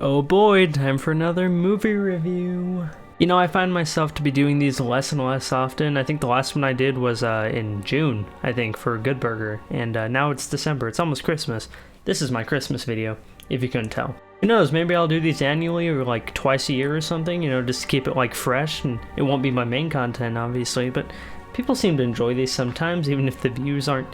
Oh boy, time for another movie review. You know, I find myself to be doing these less and less often. I think the last one I did was in June, I think, for Good Burger. And now it's December. It's almost Christmas. This is my Christmas video, if you couldn't tell. Who knows, maybe I'll do these annually or like twice a year or something, you know, just to keep it like fresh. And it won't be my main content, obviously, but people seem to enjoy these sometimes, even if the views aren't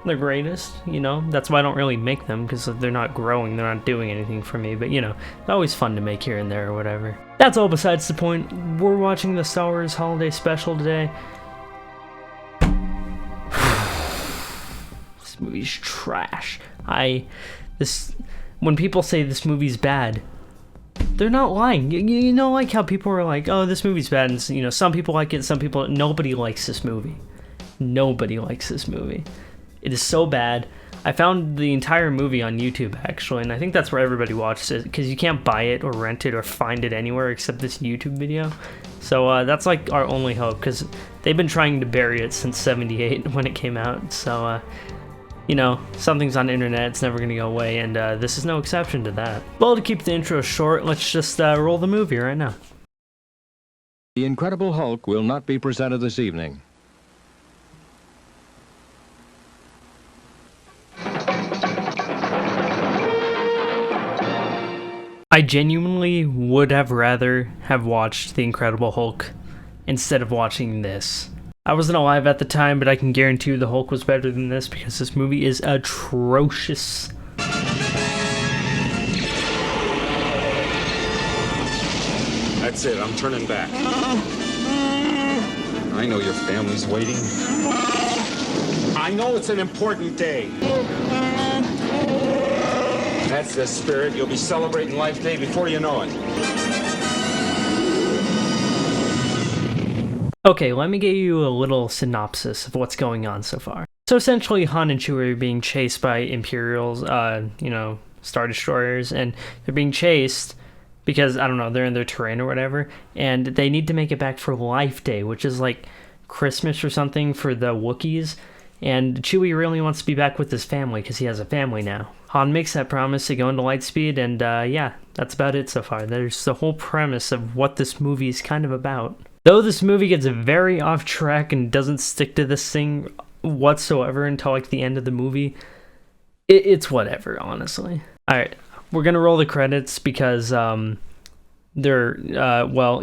the greatest, you know. That's why I don't really make them, because they're not growing, they're not doing anything for me, but you know, it's always fun to make here and there or whatever. That's all besides the point. We're watching the Star Wars Holiday Special today. This movie's trash. When people say this movie's bad, they're not lying. You know, like how people are like, oh, this movie's bad, and you know, some people like it, some people, nobody likes this movie. Nobody likes this movie. It is so bad. I found the entire movie on YouTube, actually, and I think that's where everybody watches it, because you can't buy it or rent it or find it anywhere except this YouTube video. So that's like our only hope, because they've been trying to bury it since '78 when it came out. So, you know, something's on the internet, it's never going to go away, and this is no exception to that. Well, to keep the intro short, let's just roll the movie right now. The Incredible Hulk will not be presented this evening. I genuinely would have rather have watched The Incredible Hulk instead of watching this. I wasn't alive at the time, but I can guarantee you the Hulk was better than this, because this movie is atrocious. That's it, I'm turning back. I know your family's waiting. I know it's an important day. That's the spirit. You'll be celebrating Life Day before you know it. Okay, let me give you a little synopsis of what's going on so far. So essentially, Han and Chewie are being chased by Imperials, you know, Star Destroyers, and they're being chased because, I don't know, they're in their terrain or whatever, and they need to make it back for Life Day, which is like Christmas or something for the Wookiees. And Chewie really wants to be back with his family because he has a family now. Han makes that promise to go into Lightspeed, and yeah, that's about it so far. There's the whole premise of what this movie is kind of about. Though this movie gets very off track and doesn't stick to this thing whatsoever until like the end of the movie, it's whatever, honestly. Alright, we're gonna roll the credits because well,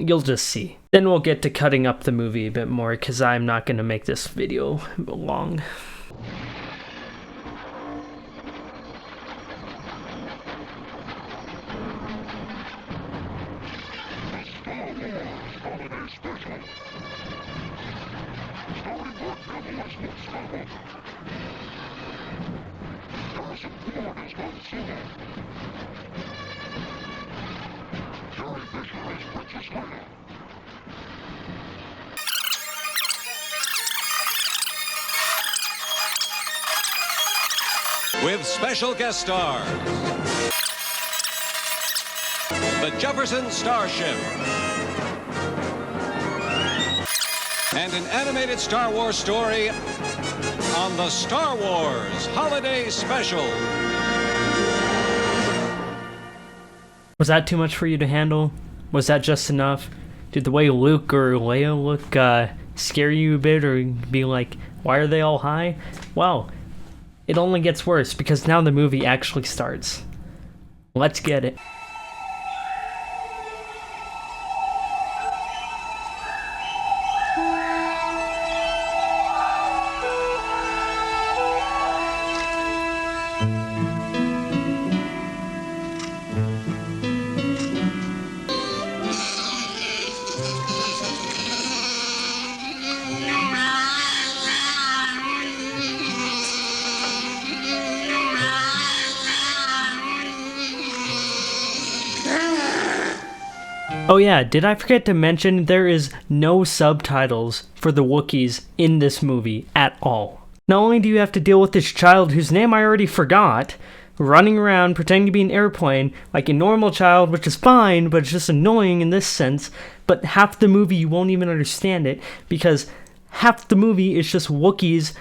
you'll just see. Then we'll get to cutting up the movie a bit more, because I'm not gonna make this video long. With special guest stars, the Jefferson Starship, and an animated Star Wars story on the Star Wars Holiday Special. Was that too much for you to handle? Was that just enough? Did the way Luke or Leia look scare you a bit, or be like, why are they all high? Well, it only gets worse, because now the movie actually starts. Let's get it. Oh yeah, did I forget to mention there is no subtitles for the Wookiees in this movie at all. Not only do you have to deal with this child whose name I already forgot, running around pretending to be an airplane like a normal child, which is fine, but it's just annoying in this sense, but half the movie you won't even understand it, because half the movie is just Wookiees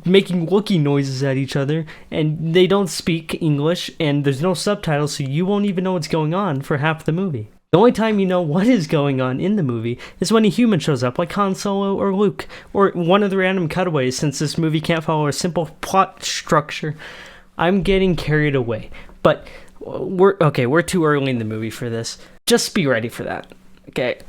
making Wookiee noises at each other, and they don't speak English, and there's no subtitles, so you won't even know what's going on for half the movie. The only time you know what is going on in the movie is when a human shows up, like Han Solo or Luke, or one of the random cutaways, since this movie can't follow a simple plot structure. I'm getting carried away, but we're too early in the movie for this. Just be ready for that, okay?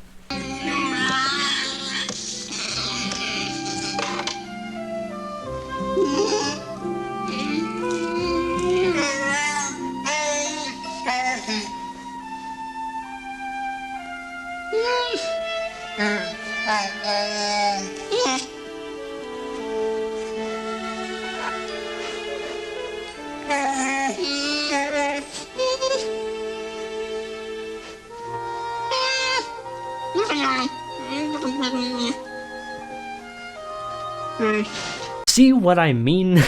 See what I mean?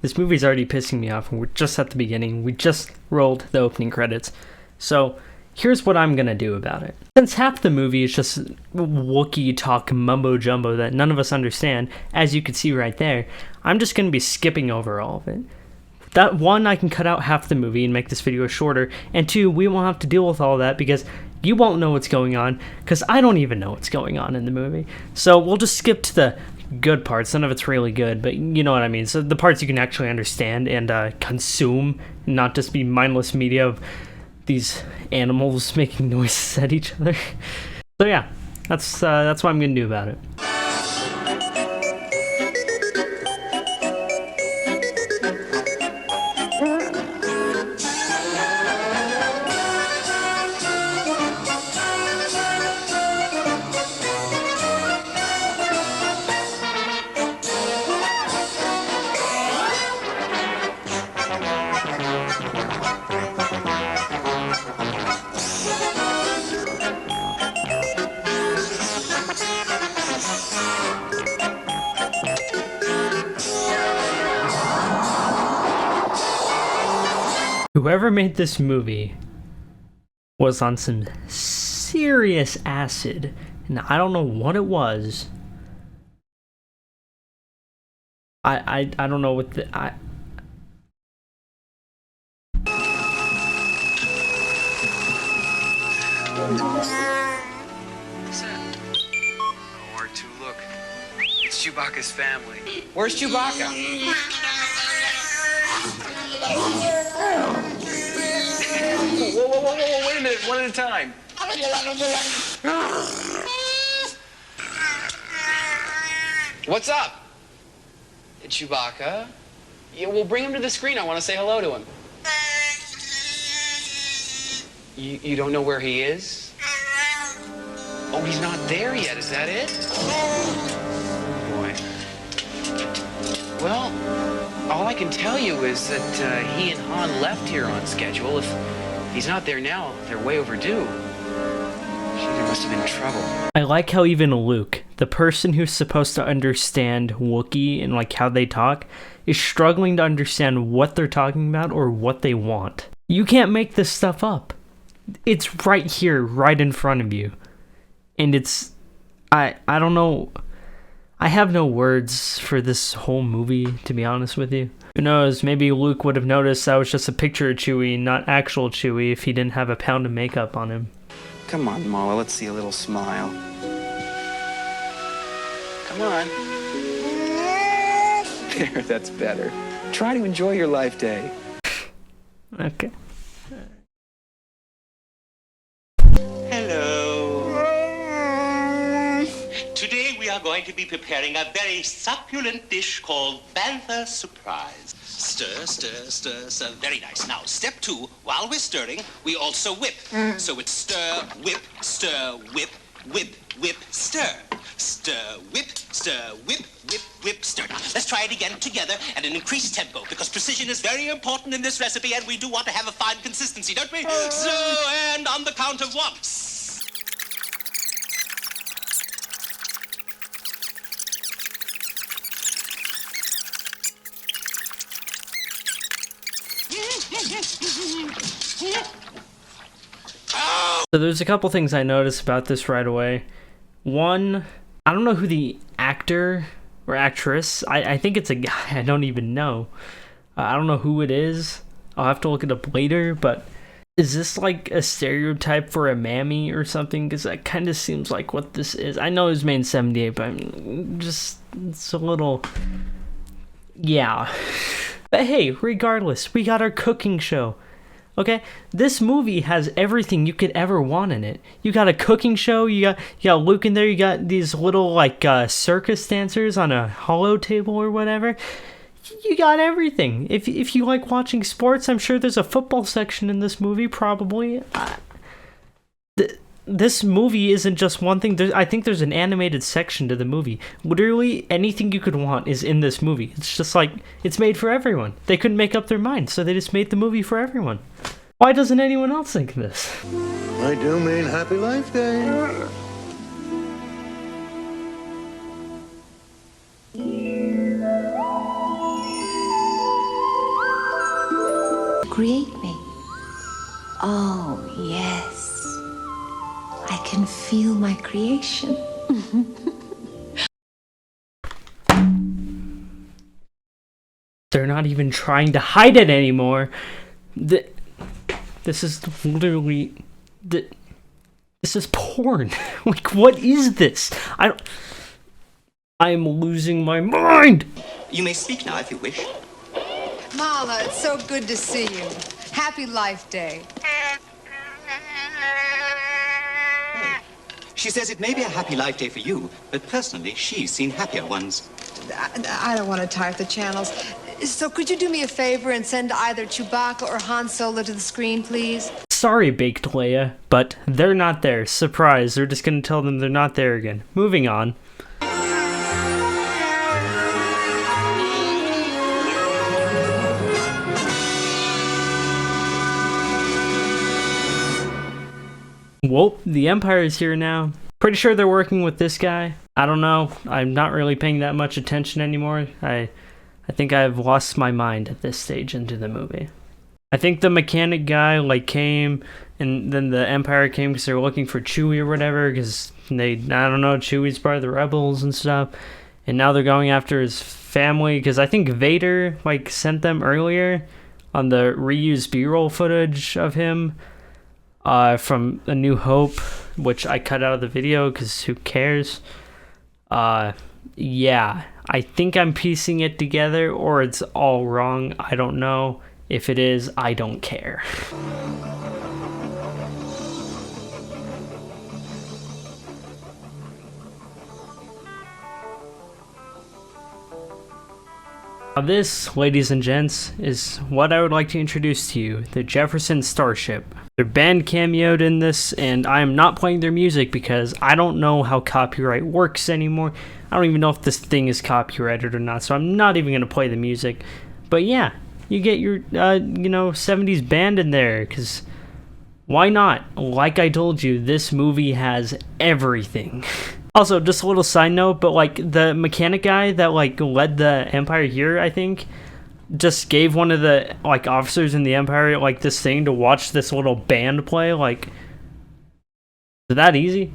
This movie's already pissing me off, and we're just at the beginning. We just rolled the opening credits. So here's what I'm gonna do about it. Since half the movie is just Wookiee talk mumbo jumbo that none of us understand, as you can see right there, I'm just gonna be skipping over all of it. That one, I can cut out half the movie and make this video shorter, and two, we won't have to deal with all that because you won't know what's going on, because I don't even know what's going on in the movie. So we'll just skip to the good parts. None of it's really good, but you know what I mean. So the parts you can actually understand and consume, not just be mindless media of these animals making noises at each other. So yeah, that's what I'm gonna do about it. Whoever made this movie was on some serious acid, and I don't know what it was. I don't know what the R2, look. It's Chewbacca's family. Where's Chewbacca? Whoa, wait a minute, one at a time. What's up? Chewbacca? Yeah, we'll bring him to the screen. I want to say hello to him. You don't know where he is? Oh, he's not there yet. Is that it? Oh, boy. Well, all I can tell you is that he and Han left here on schedule. If he's not there now, they're way overdue. Gee, there must have been trouble. I like how even Luke, the person who's supposed to understand Wookiee and like how they talk, is struggling to understand what they're talking about or what they want. You can't make this stuff up. It's right here, right in front of you. And it's... I don't know... I have no words for this whole movie, to be honest with you. Who knows, maybe Luke would have noticed that was just a picture of Chewie, not actual Chewie, if he didn't have a pound of makeup on him. Come on, Mala, let's see a little smile. Come on. There, that's better. Try to enjoy your life day. Okay. Today we are going to be preparing a very succulent dish called Bantha Surprise. Stir, stir, stir, stir. Very nice. Now, step 2, while we're stirring, we also whip. So it's stir, whip, whip, whip, whip, stir. Stir, whip, whip, stir. Now, let's try it again together at an increased tempo, because precision is very important in this recipe, and we do want to have a fine consistency, don't we? So, and on the count of 1. So there's a couple things I noticed about this right away. One, I don't know who the actor or actress. I think it's a guy. I don't even know. I don't know who it is. I'll have to look it up later, but is this like a stereotype for a mammy or something? Because that kind of seems like what this is. I know it was made in 78, but it's a little... Yeah. But hey, regardless, we got our cooking show. Okay? This movie has everything you could ever want in it. You got a cooking show, you got Luke in there, you got these little, like, circus dancers on a hollow table or whatever. You got everything. If you like watching sports, I'm sure there's a football section in this movie, probably. This movie isn't just one thing. I think there's an animated section to the movie. Literally anything you could want is in this movie. It's just like, it's made for everyone. They couldn't make up their mind, so they just made the movie for everyone. Why doesn't anyone else think of this? I do mean Happy Life Day. Create me. Oh, yes. I can feel my creation. They're not even trying to hide it anymore. This is literally... This is porn. Like, what is this? I'm losing my mind! You may speak now if you wish. Mala, it's so good to see you. Happy Life Day. She says it may be a happy life day for you, but personally, she's seen happier ones. I don't want to tire the channels. So could you do me a favor and send either Chewbacca or Han Solo to the screen, please? Sorry, Baked Leia, but they're not there. Surprise, they're just gonna tell them they're not there again. Moving on. Well, the Empire is here now. Pretty sure they're working with this guy. I don't know. I'm not really paying that much attention anymore. I think I've lost my mind at this stage into the movie. I think the mechanic guy like came, and then the Empire came because they were looking for Chewie or whatever, because I don't know, Chewie's part of the rebels and stuff. And now they're going after his family, because I think Vader like sent them earlier on the reused B-roll footage of him. From A New Hope, which I cut out of the video because who cares? Yeah, I think I'm piecing it together, or it's all wrong. I don't know. If it is, I don't care. Now this, ladies and gents, is what I would like to introduce to you, the Jefferson Starship. Their band cameoed in this, and I am not playing their music because I don't know how copyright works anymore. I don't even know if this thing is copyrighted or not, so I'm not even going to play the music. But yeah, you get your, 70s band in there, because why not? Like I told you, this movie has everything. Also, just a little side note, but like the mechanic guy that like led the Empire here, I think, just gave one of the like officers in the Empire like this thing to watch this little band play. Like, is that easy?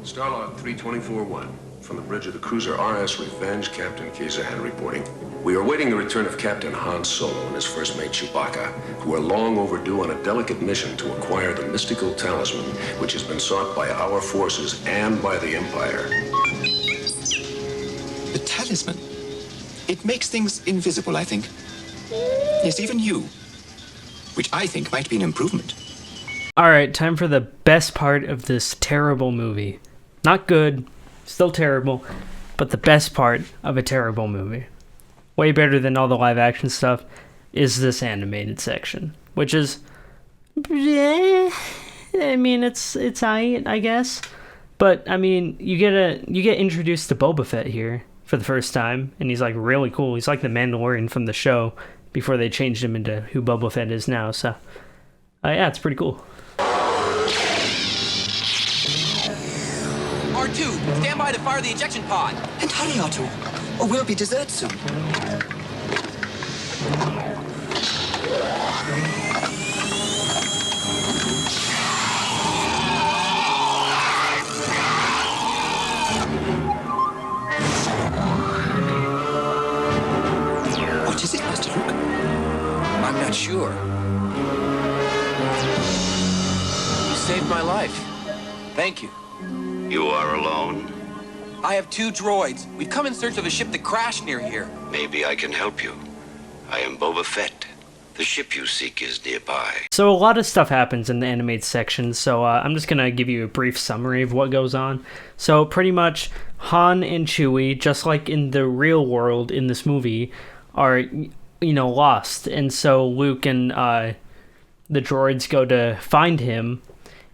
Starlog 324-1. From the bridge of the cruiser RS Revenge, Captain Kazahan reporting. We are awaiting the return of Captain Han Solo and his first mate Chewbacca, who are long overdue on a delicate mission to acquire the mystical talisman, which has been sought by our forces and by the Empire. The talisman? It makes things invisible, I think. Yes, even you. Which I think might be an improvement. Alright, time for the best part of this terrible movie. Not good. Still terrible, but the best part of a terrible movie, way better than all the live action stuff, is this animated section, which is, I mean, it's aight, I guess, but I mean, you get introduced to Boba Fett here for the first time, and he's like really cool. He's like the Mandalorian from the show before they changed him into who Boba Fett is now. So, yeah, it's pretty cool. R2, stand by to fire the ejection pod. And hurry, R2, or we'll be dessert soon. not sure. You saved my life. Thank you. You are alone? I have 2 droids. We've come in search of a ship that crashed near here. Maybe I can help you. I am Boba Fett. The ship you seek is nearby. So a lot of stuff happens in the animated section, so I'm just going to give you a brief summary of what goes on. So pretty much Han and Chewie, just like in the real world in this movie, are, lost. And so Luke and the droids go to find him,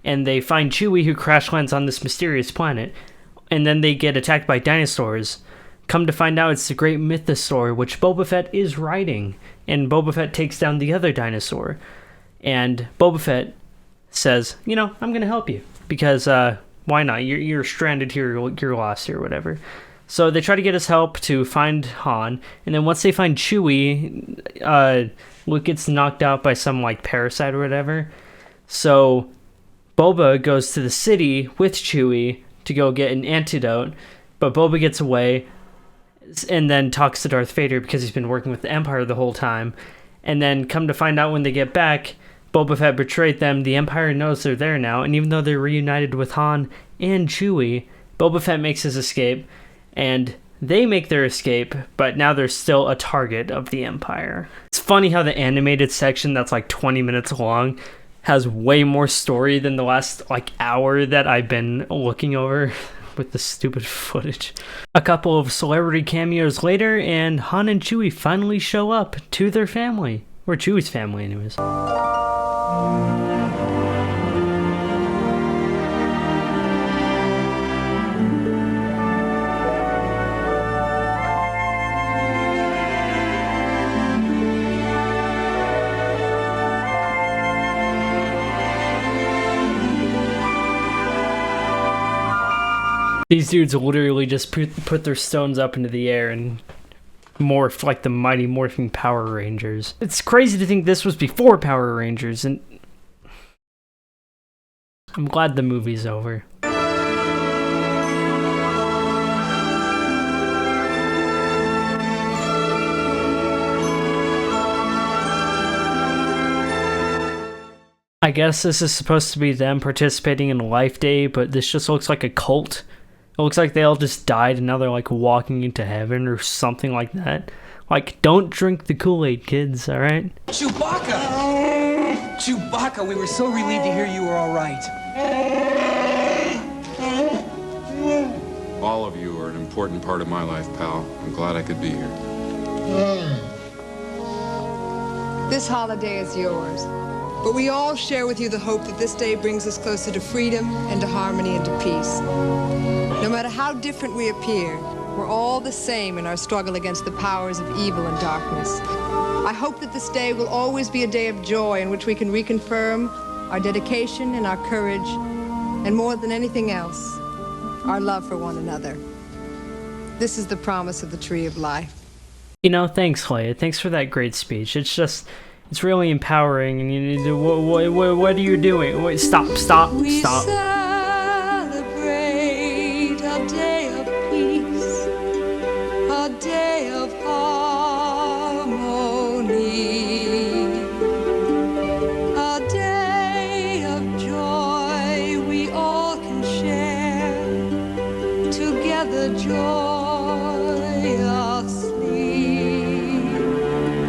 and they find Chewie, who crash lands on this mysterious planet. And then they get attacked by dinosaurs. Come to find out it's the great mythosaur, which Boba Fett is riding. And Boba Fett takes down the other dinosaur. And Boba Fett says, I'm going to help you. Because, why not? You're stranded here, you're lost here, whatever. So they try to get his help to find Han. And then once they find Chewie, Luke gets knocked out by some, parasite or whatever. So Boba goes to the city with Chewie to go get an antidote. But Boba gets away and then talks to Darth Vader because he's been working with the Empire the whole time. And then come to find out when they get back, Boba Fett betrayed them. The Empire knows they're there now, and even though they're reunited with Han and Chewie, Boba Fett makes his escape, and they make their escape, but now they're still a target of the Empire. It's funny how the animated section that's 20 minutes long has way more story than the last hour that I've been looking over with the stupid footage. A couple of celebrity cameos later, and Han and Chewie finally show up to their family. Or Chewie's family, anyways. These dudes literally just put their stones up into the air and morph like the Mighty Morphing Power Rangers. It's crazy to think this was before Power Rangers, and I'm glad the movie's over. I guess this is supposed to be them participating in Life Day, but this just looks like a cult. It looks like they all just died and now they're walking into heaven or something like that. Don't drink the Kool-Aid, kids, alright? Chewbacca! Chewbacca, we were so relieved to hear you were all right. All of you are an important part of my life, pal. I'm glad I could be here. This holiday is yours. But we all share with you the hope that this day brings us closer to freedom and to harmony and to peace. No matter how different we appear, we're all the same in our struggle against the powers of evil and darkness. I hope that this day will always be a day of joy in which we can reconfirm our dedication and our courage, and more than anything else, our love for one another. This is the promise of the Tree of Life. Thanks, Leia. Thanks for that great speech. It's really empowering, and what are you doing? Wait, stop. We celebrate a day of peace, a day of harmony, a day of joy we all can share, together joyously.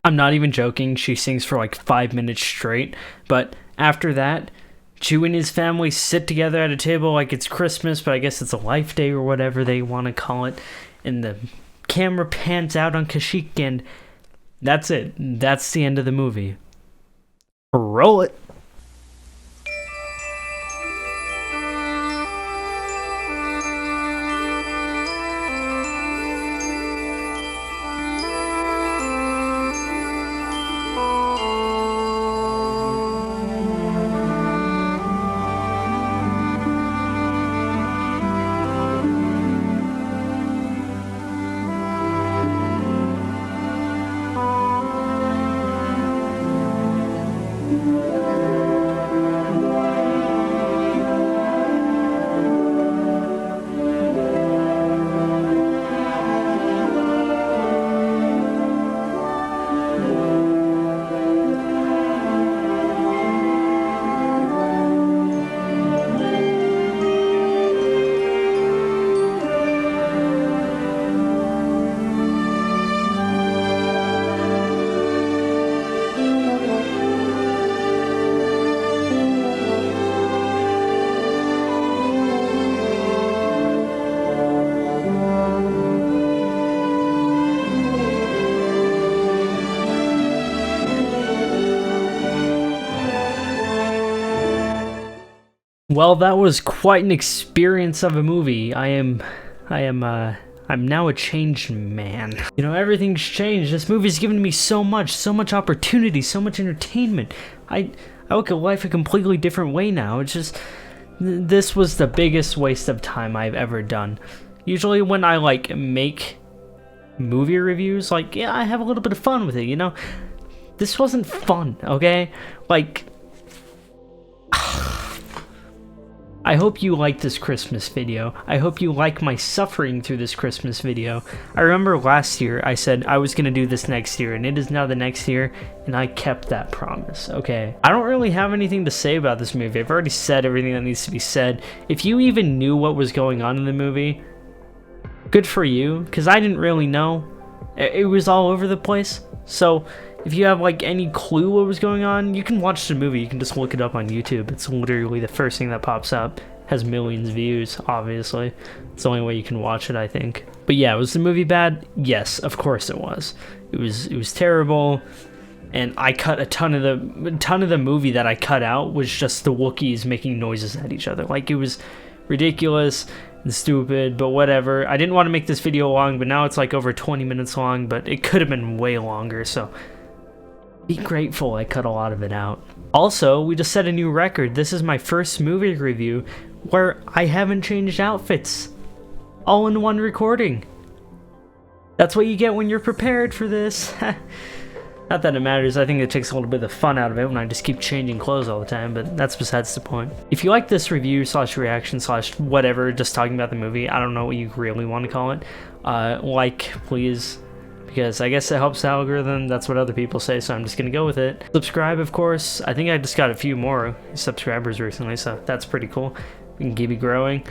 I'm not even joking, she sings for 5 minutes straight, but after that, Chewie and his family sit together at a table like it's Christmas, but I guess it's a Life Day or whatever they want to call it, and the camera pans out on Kashyyyk, and that's it. That's the end of the movie. Roll it! Well, that was quite an experience of a movie. I'm now a changed man. You know, everything's changed. This movie's given me so much opportunity, so much entertainment. I look at life a completely different way now. It's just, this was the biggest waste of time I've ever done. Usually when I like make movie reviews, like, yeah, I have a little bit of fun with it, you know? This wasn't fun, okay? Like, I hope you like this Christmas video. I hope you like my suffering through this Christmas video. I remember last year I said I was gonna do this next year, and it is now the next year, and I kept that promise, okay? I don't really have anything to say about this movie. I've already said everything that needs to be said. If you even knew what was going on in the movie, good for you, because I didn't really know. It was all over the place. So if you have like any clue what was going on, you can watch the movie. You can just look it up on YouTube. It's literally the first thing that pops up. Has millions of views, obviously. It's the only way you can watch it, I think. But yeah, was the movie bad? Yes, of course it was. It was terrible, and I cut a ton of the movie that I cut out was just the Wookiees making noises at each other. Like, it was ridiculous and stupid, but whatever. I didn't want to make this video long, but now it's like over 20 minutes long, but it could have been way longer, so be grateful I cut a lot of it out. Also, we just set a new record. This is my first movie review where I haven't changed outfits. All in one recording. That's what you get when you're prepared for this. Not that it matters. I think it takes a little bit of fun out of it when I just keep changing clothes all the time, but that's besides the point. If you like this review / reaction / whatever, just talking about the movie, I don't know what you really want to call it, like, please, because I guess it helps the algorithm. That's what other people say, so I'm just gonna go with it. Subscribe, of course. I think I just got a few more subscribers recently, so that's pretty cool. We can keep it growing.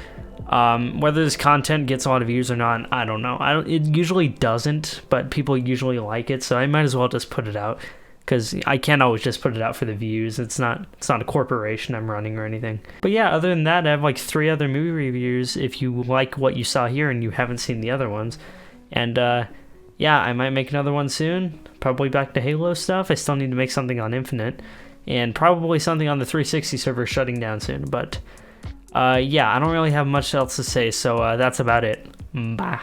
Whether this content gets a lot of views or not, I don't know. It usually doesn't, but people usually like it, so I might as well just put it out, because I can't always just put it out for the views. It's not a corporation I'm running or anything. But yeah, other than that, I have like 3 other movie reviews if you like what you saw here and you haven't seen the other ones. And yeah, I might make another one soon. Probably back to Halo stuff. I still need to make something on Infinite, and probably something on the 360 server shutting down soon. But yeah, I don't really have much else to say, so that's about it. Bye.